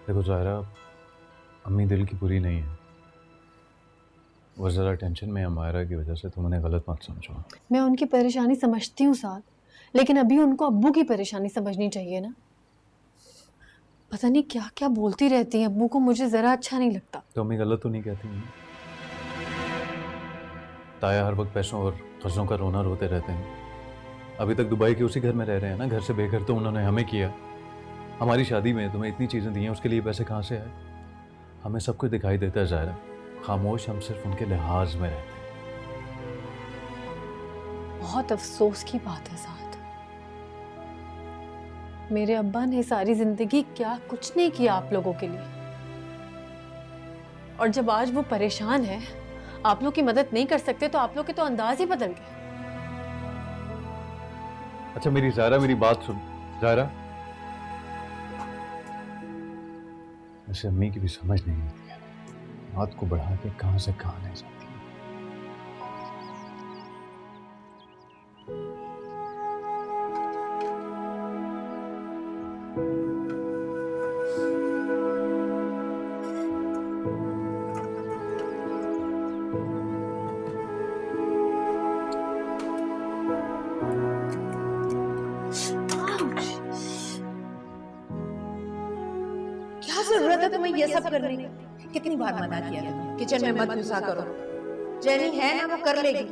देखो ज़ाहिरा, अम्मी दिल की बुरी नहीं है, वो ज़रा टेंशन में है मायरा की वजह से, तुम उन्हें गलत मत समझो। मैं उनकी परेशानी समझती हूँ साथ, लेकिन अभी उनको अब्बू की परेशानी समझनी चाहिए ना। पता नहीं क्या क्या बोलती रहती हैं अब्बू को, मुझे ज़रा अच्छा नहीं लगता। तो अम्मी गलत तो नहीं कहती हैं? ताया हर वक्त पैसों और कर्जों का रोना रोते रहते हैं। अभी तक दुबई के उसी घर में रह रहे हैं ना, घर से बेघर तो उन्होंने हमें किया। हमारी शादी में तुम्हें इतनी चीज़ें दी हैं, उसके लिए पैसे कहाँ से आए? हमें सब कुछ दिखाई देता है ज़ाहिरा, खामोश हम सिर्फ उनके लिहाज में रहते हैं। बहुत अफसोस की बात है साथ, मेरे अब्बा ने सारी जिंदगी क्या कुछ नहीं किया आप लोगों के लिए, और जब आज वो परेशान है, आप लोग की मदद नहीं कर सकते, तो आप लोग के तो अंदाज ही बदल गए। अच्छा मेरी ज़ाहिरा, मेरी बात सुन ज़ाहिरा। वैसे अम्मी की भी समझ नहीं आती है, बात को बढ़ा के कहाँ से कहाँ ले जाती है। क्या जरूरत है तुम्हें ये सब करने की? कितनी बार मना किया तुम्हें किचन में मत घुसा करो। जेनी है ना, वो कर लेगी।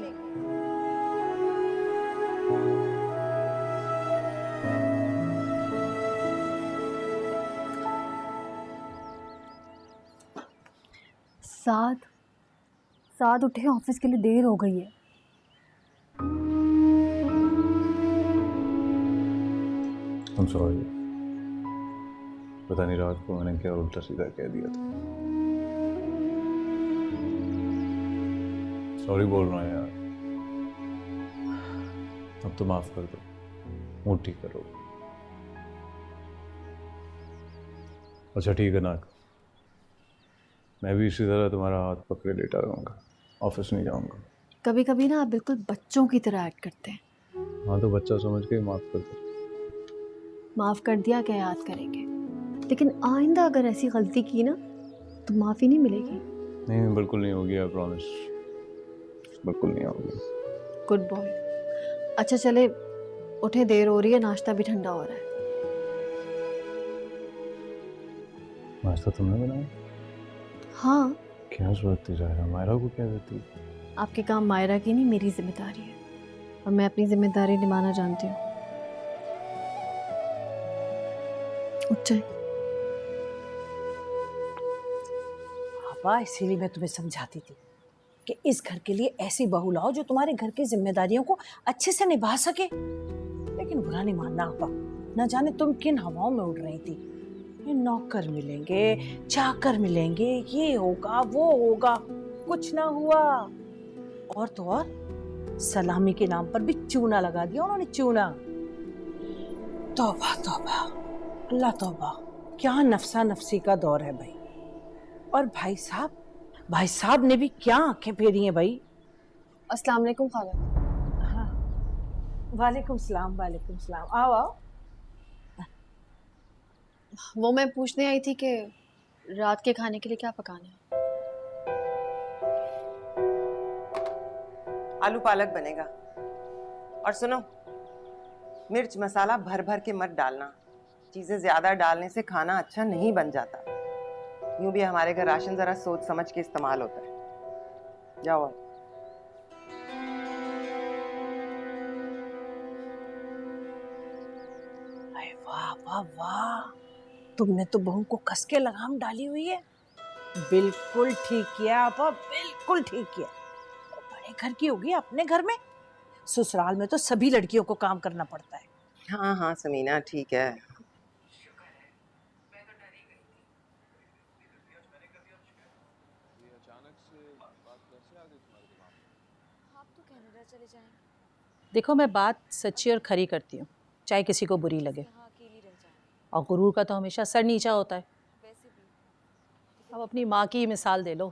साथ साथ उठे, ऑफिस के लिए देर हो गई है। I'm sorry, पता नहीं रात को मैंने क्या उल्टा सीधा कह दिया था। सॉरी बोल रहा हूँ यार, अब तो माफ कर दो, मूड ठीक करो। अच्छा ठीक है ना, मैं भी इसी तरह तुम्हारा हाथ पकड़े लेटा रहूंगा, ऑफिस नहीं जाऊंगा। कभी कभी ना आप बिल्कुल बच्चों की तरह एक्ट करते हैं। हाँ तो बच्चा समझ के माफ कर दो। माफ कर दिया, क्या याद करेंगे, लेकिन आइंदा अगर ऐसी गलती की ना तो माफी नहीं मिलेगी। नहीं बिल्कुल नहीं होगी, आई प्रॉमिस, बिल्कुल नहीं होगी। Good boy. अच्छा चले उठे, देर हो रही है, नाश्ता भी ठंडा हो रहा है। नाश्ता तुमने बनाया? हाँ, क्या जरूरत थी ज़ाहिरा, मायरा को क्या देती? आपके काम मायरा की नहीं, मेरी जिम्मेदारी है, और मैं अपनी जिम्मेदारी निभाना जानती हूँ। उठ जाए। पापा, इसीलिए मैं तुम्हें समझाती थी कि इस घर के लिए ऐसी बहू लाओ जो तुम्हारे घर की जिम्मेदारियों को अच्छे से निभा सके। लेकिन बुरा नहीं मानना आपा, न जाने तुम किन हवाओं में उड़ रही थी। ये नौकर मिलेंगे, चाकर मिलेंगे, ये होगा वो होगा, कुछ ना हुआ। और तो और सलामी के नाम पर भी चूना लगा दिया उन्होंने, चूना। तौबा तौबा, अल्लाह तौबा, क्या नफसा नफसी का दौर है भाई। और भाई साहब ने भी क्या आंखें फेरी हैं भाई। अस्सलाम वालेकुम खाला। हाँ, वालेकुम सलाम, वालेकुम सलाम, आओ आओ। वो मैं पूछने आई थी कि रात के खाने के लिए क्या पकाना है। आलू पालक बनेगा। और सुनो, मिर्च मसाला भर भर के मत डालना, चीजें ज्यादा डालने से खाना अच्छा नहीं बन जाता। यूं भी हमारे घर राशन जरा सोच समझ के इस्तेमाल होता है। जाओ अब। अरे वाह वाह वाह, तुमने तो बहू को कस के लगाम डाली हुई है। बिल्कुल ठीक किया आपा, बिल्कुल ठीक किया। तो बड़े घर की होगी, अपने घर में। ससुराल में तो सभी लड़कियों को काम करना पड़ता है। हाँ हाँ समीना, ठीक है। देखो, मैं बात सच्ची और खरी करती हूँ, चाहे किसी को बुरी लगे। और गुरूर का तो हमेशा सर नीचा होता है। अब अपनी माँ की ही मिसाल दे लो,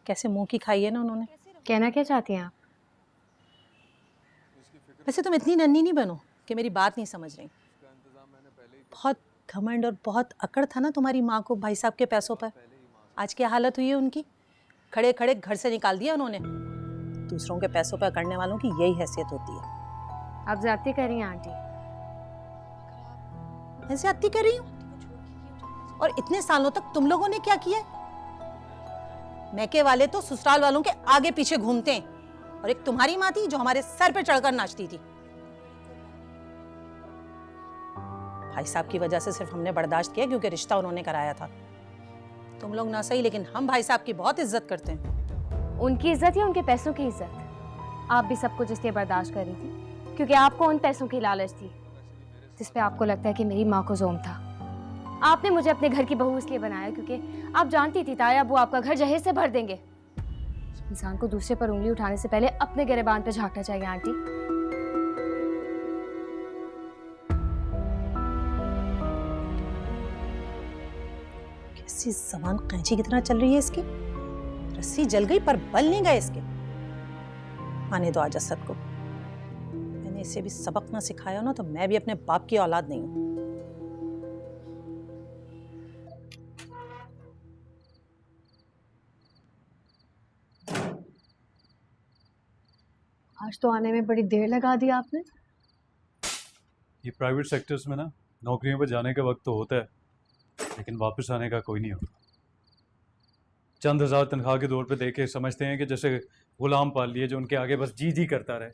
कैसे मुंह की खाई है ना उन्होंने। कहना क्या चाहती हैं आप? वैसे तुम इतनी नन्ही नहीं बनो कि मेरी बात नहीं समझ रही। बहुत घमंड और बहुत अकड़ था ना तुम्हारी माँ को भाई साहब के पैसों पर। आज क्या हालत हुई है उनकी, खड़े खड़े घर से निकाल दिया उन्होंने। दूसरों के पैसों पर करने वालों की यही हैसियत होती है। आप ज्यादती कर रही हैं आंटी। मैं ज्यादती कर रही हूँ? और इतने सालों तक तुम लोगों ने क्या किया? मैके वाले तो ससुराल वालों के आगे पीछे घूमते हैं, और एक तुम्हारी माँ थी जो हमारे सर पे चढ़कर नाचती थी। भाई साहब की वजह से सिर्फ हमने बर्दाश्त किया क्योंकि रिश्ता उन्होंने कराया था। तुम लोग ना सही, लेकिन हम भाई साहब की बहुत इज्जत करते हैं। उनकी इज्जत या उनके पैसों की इज्जत? आप भी सब कुछ इसलिए बर्दाश्त कर रही थी क्योंकि आपको उन पैसों की लालच थी जिस पे आपको लगता है कि मेरी माँ को जोम था। आपने मुझे अपने घर की बहू इसलिए बनाया क्योंकि आप जानती थी ताया वो आपका घर जहेज से भर देंगे। इंसान को दूसरे पर उंगली उठाने से पहले अपने गिरेबान पे झांकना चाहिए आंटी। कैसी जबान कैंची की तरह चल रही है इसकी। रस्सी जल गई पर बल नहीं गए इसके। आने दो आज असद को। मैंने इसे भी सबक ना सिखाया ना तो मैं भी अपने बाप की औलाद नहीं हूं। आज तो आने में बड़ी देर लगा दी आपने। ये प्राइवेट सेक्टर्स में ना नौकरियों पर जाने का वक्त तो होता है, लेकिन वापस आने का कोई नहीं होता। चंद हजार तनख्वाह के दौर पे देके समझते हैं कि जैसे गुलाम पाल लिए जो उनके आगे बस जी जी करता रहे।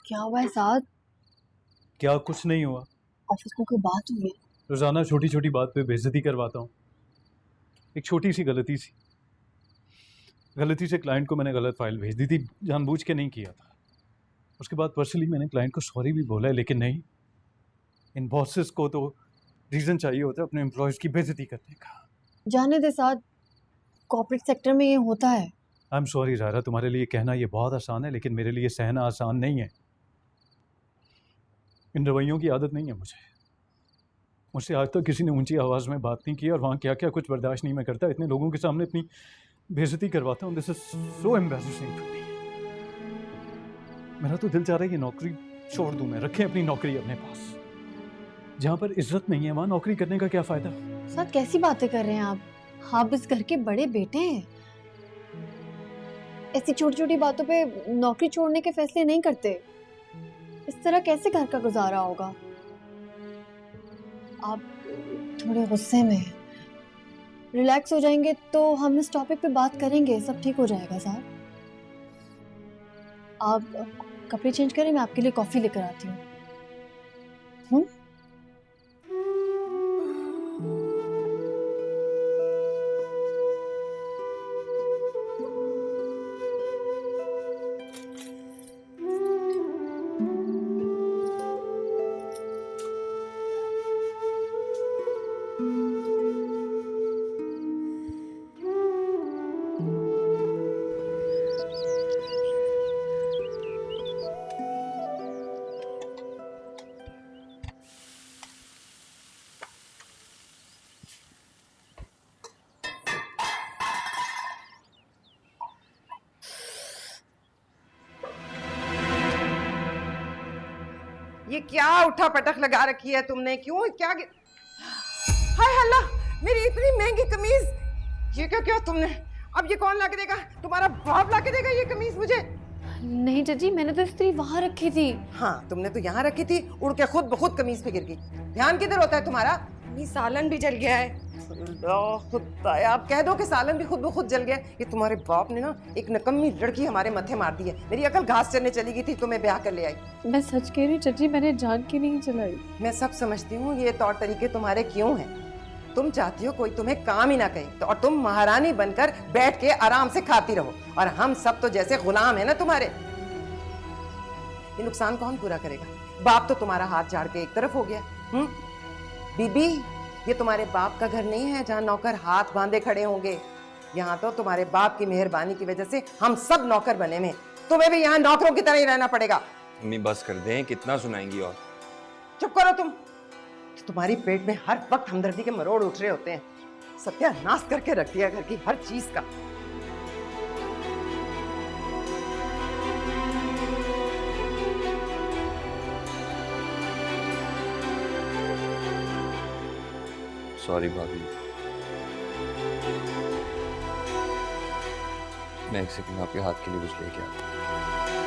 क्या हुआ है साथ? क्या कुछ नहीं हुआ। ऑफिस में कोई बात हुई है? रोजाना छोटी छोटी बात पे बेइज्जती करवाता हूँ। एक छोटी सी गलती से क्लाइंट को मैंने गलत फाइल भेज दी थी, जानबूझ के नहीं किया था। उसके बाद पर्सनली मैंने क्लाइंट को सॉरी भी बोला है, लेकिन नहीं, इन बॉसेस को तो रीज़न चाहिए होता है अपने एम्प्लॉयज़ की बेइज्जती करने का। जाने दे साथ, कॉर्पोरेट सेक्टर में ये होता है। आई एम सॉरी ज़ायरा, तुम्हारे लिए कहना ये बहुत आसान है, लेकिन मेरे लिए सहना आसान नहीं है। इन रवैयों की आदत नहीं है मुझसे आज तक किसी ने ऊंची आवाज़ में बात नहीं की, और वहाँ क्या क्या कुछ बर्दाश्त नहीं मैं करता। इतने लोगों के सामने इतनी बेइज्जती करवाता हूँ। This is so embarrassing for me. मेरा तो दिल चाह रहा है ये नौकरी छोड़ दूँ मैं, रखें अपनी नौकरी अपने पास। जहाँ पर इज्जत नहीं है वहाँ नौकरी करने का क्या फ़ायदा। साथ कैसी बातें कर रहे हैं आप इस घर के बड़े बेटे हैं। ऐसी छोटी छोटी बातों पे नौकरी छोड़ने के फैसले नहीं करते। इस तरह कैसे घर का गुजारा होगा? आप थोड़े गुस्से में हैं। रिलैक्स हो जाएंगे तो हम इस टॉपिक पे बात करेंगे, सब ठीक हो जाएगा साहब। आप कपड़े चेंज करें, मैं आपके लिए कॉफ़ी लेकर आती हूँ। ये क्या उठा पटक लगा रखी है तुमने? क्यों क्या हाय हल्ला, मेरी इतनी महंगी कमीज, ये क्या क्या तुमने? अब ये कौन ला के देगा? तुम्हारा बाप ला के देगा ये कमीज मुझे? नहीं चाची, मैंने तो इस्त्री वहां रखी थी। हाँ तुमने तो यहाँ रखी थी, उड़ के खुद ब खुद कमीज पे गिर गई। ध्यान किधर होता है तुम्हारा? ये सालन भी जल गया है। खुदा, आप कह दो कि सालन भी खुद ब खुद जल गया। ये तुम्हारे बाप ने ना एक नकम्मी लड़की हमारे मत्थे मार दी है। मेरी अकल घास चरने चली गई थी, तुम्हें ब्याह कर ले आई। मैं सच कह रही हूँ चाची, मैंने जान के नहीं चलाई। मैं सब समझती हूँ ये तौर तरीके तुम्हारे क्यों हैं। तुम चाहती हो कोई तुम्हें काम ही ना कहे तो, और तुम महारानी बनकर बैठ के आराम से खाती रहो, और हम सब तो जैसे गुलाम है ना तुम्हारे। ये नुकसान कौन पूरा करेगा? बाप तो तुम्हारा हाथ झाड़ के एक तरफ हो गया। बीबी, ये तुम्हारे बाप का घर नहीं है जहाँ नौकर हाथ बांधे खड़े होंगे। यहाँ तो तुम्हारे बाप की मेहरबानी की वजह से हम सब नौकर बने में। तुम्हें भी यहाँ नौकरों की तरह ही रहना पड़ेगा। अम्मी बस कर दें, कितना सुनाएंगी और? चुप करो तुम। तुम्हारी पेट में हर वक्त हमदर्दी के मरोड़ उठ रहे होते हैं। सत्यानाश करके रख दिया घर की हर चीज का। सॉरी भाभी। मैं एक सेकंड आपके हाथ के लिए कुछ लेके आता हूँ।